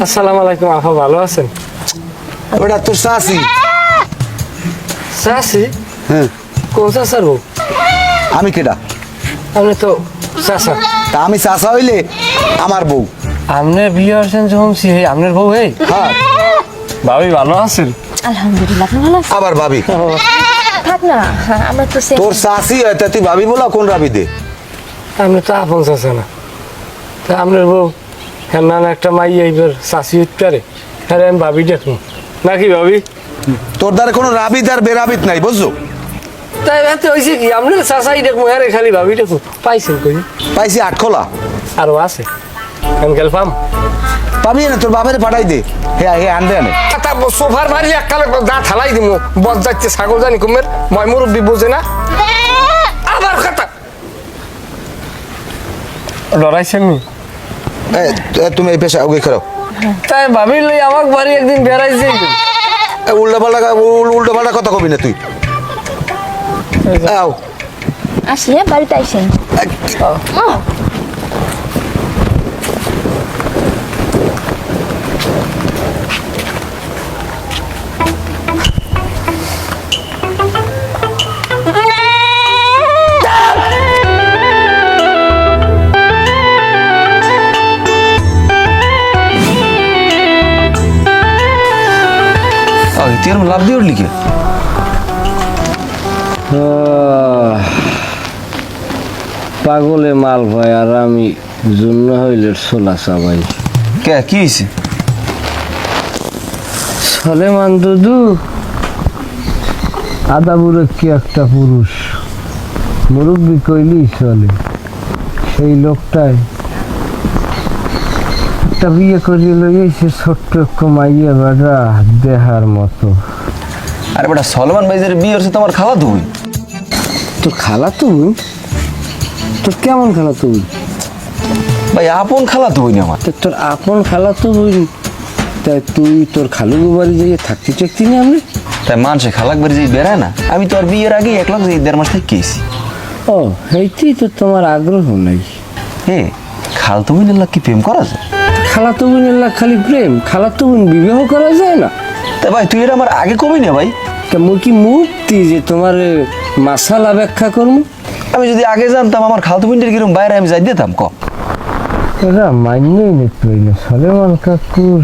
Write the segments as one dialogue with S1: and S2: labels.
S1: আসসালামু আলাইকুম আপা, ভালো আছেন?
S2: ওটা তোর চাচি।
S1: চাচি?
S2: হ্যাঁ,
S1: কোন চাচার বউ?
S2: আমি কেডা?
S1: আপনি তো চাচা।
S2: তা আমি চাচা হইলে আমার বউ।
S1: আপনার বিয়ে আসছেন যখন আপনার বউ? এই
S2: হ্যাঁ,
S1: ভাবি ভালো আছেন?
S3: আলহামদুলিল্লাহ, আপনি ভালো আছেন?
S2: আবার ভাবি।
S3: থাক না, হ্যাঁ, আমরা তো
S2: তোর চাচি হয় তা তুই ভাবি বলা কোন রাবি দে?
S1: আপনি তো আপন চাচা না, তা আপনার বউ হ্যাঁ নানা একটা মাই এইবার চাচি হইতে পারে? হ্যাঁ আমি ভাবি দেখুন নাকি ভাবি?
S2: তোর দ্বারা কোনো রাবিত আর বেরাবিত নাই, বুঝছো?
S1: তাই এতে হয়েছে কি আপনার চাচাই দেখবো হ্যাঁ খালি ভাবি দেখুন। পাইছেন কই?
S2: পাইছি আটখোলা।
S1: আরো আছে কেন পাম?
S2: পাবি না, তোর বাবারে পাঠাই দে। হ্যাঁ হে আনবে আনে।
S1: সোফার বাড়ি এককালে গা ঠালাই দিব, বদ যাচ্ছে ছাগল জানি কুমের ময় মুরব্বী বোঝে না। আবার কথা ডরাইছেন নি?
S2: তুমি এই পেশা ওকে খাও।
S1: তাই ভাবি লই আমাকে বাড়ি একদিন বেড়াইছে।
S2: উল্টো পাল্টা কথা কবি না তুই। আও
S3: আসলে বাড়িতে আইসেন।
S2: তুই আর লাভ দিয়ে উঠলি কে?
S1: পাগলে মাল ভাই, আর আমি জন্য হইলে সোলা চাবাই।
S2: কে কি হয়েছে?
S1: সলেমান দুদু আদা বুড়ো কি একটা পুরুষ, মুরব্বী কইলেই চলে। সেই লোকটাই একটা বিয়ে করিয়ে লইয়েছে, ছোট্ট একটা মাইয়া বেড়া দেহার মতো।
S2: আরে বেটা, সলমান ভাইজের বিয়ে হচ্ছে তোমার খালা তুই।
S1: তোর খালা তুমি? তোর কেমন খালা তুমি?
S2: ভাই আপন খালা তুই না আমার।
S1: তোর আপন খালা তো বুঝি, তাই তুই তোর খালু বাড়ি যাইয়ে থাকতে চাইতি না? আমি
S2: তাই মানুষে খালাক বাড়ি যাই বেড়ায় না? আমি তো আর বিয়ের আগে 1 লাখ 1.5 মাস থেকে কেছি।
S1: ও সেইটি তো তোমার আগ্রহ নাই।
S2: হে, খাল তুমি নিল্লা কি প্রেম করা যায়?
S1: খালা তো বোনের খালি প্রেম, খালা তো বোন বিবাহ করা যায় না?
S2: তা ভাই তুই এটা আমার আগে কবি না ভাই।
S1: তা মুই কি মুক্তি যে তোমার মাসালা ব্যাখ্যা করবো?
S2: আমি যদি আগে জানতাম আমার খালতু পিন্ডের কিরম বাইরে আমি যাই দিতাম ক।
S1: এরা মান্যই নিতে পারিল সলেমান কাকুর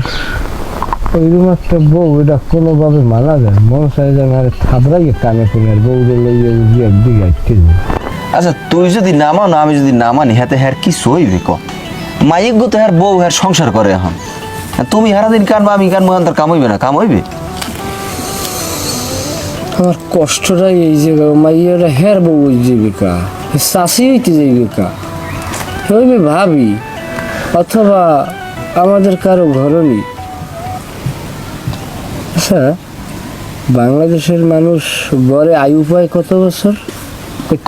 S1: ওইরকম একটা বউ, এটা কোনোভাবে মানা যায়? মন চাই যে আমি থাবড়াইয়ে কানে কোনের বউরে লইয়ে উঠিয়ে একদিকে আটকে যাই।
S2: আচ্ছা তুই যদি না মানো, আমি যদি না মানি, হাতে হ্যার কি সইবে ক? মাইক গো তো হ্যার বউ হ্যার সংসার করে এখন। তুমি সারাদিন কানবা, আমি কানবো, তার কাম হইবে না? কাম হইবে?
S1: আমার কষ্টটাই এই যে মাইয়ারা হের বউ জীবিকা চাষি হইতে জীবিকা হইবে ভাবি, অথবা আমাদের কারো ঘরনি। আচ্ছা, বাংলাদেশের মানুষ গড়ে আয়ু পায় কত বছর?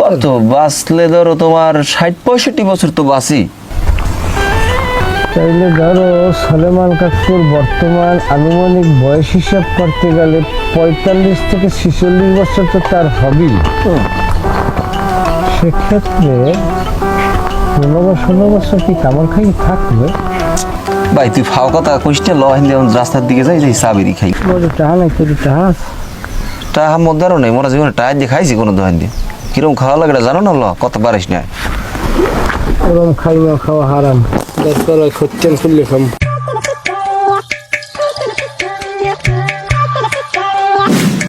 S2: কত বাঁচলে ধরো তোমার 60-65 বছর তো বাঁচি।
S1: তাইলে ধরো সলেমান কাকুর বর্তমান আনুমানিক বয়স হিসাব করতে গেলে 45 থেকে 46 বছর তো তার হবেই। সেক্ষেত্রে 15-16 বছর কি কামাল খাই থাকবে?
S2: ভাই তুই ফাও কথা কইতে ল, হিন্দে রাস্তার দিকে যাই যাই সাবেরি খাই।
S1: বড় টাহা নাই তোর টাহা?
S2: টাহা মধ্যেও নেই, মোরা জীবনে টায়ার দিয়ে খাইছি কোনো দোকান দিয়ে। কিরকম খাওয়া লাগে জানো না? ল কত পারিস না।
S1: ওরম খাই না, খাওয়া হারাম। দরকার হয় খচ্চেন খুললে খাম।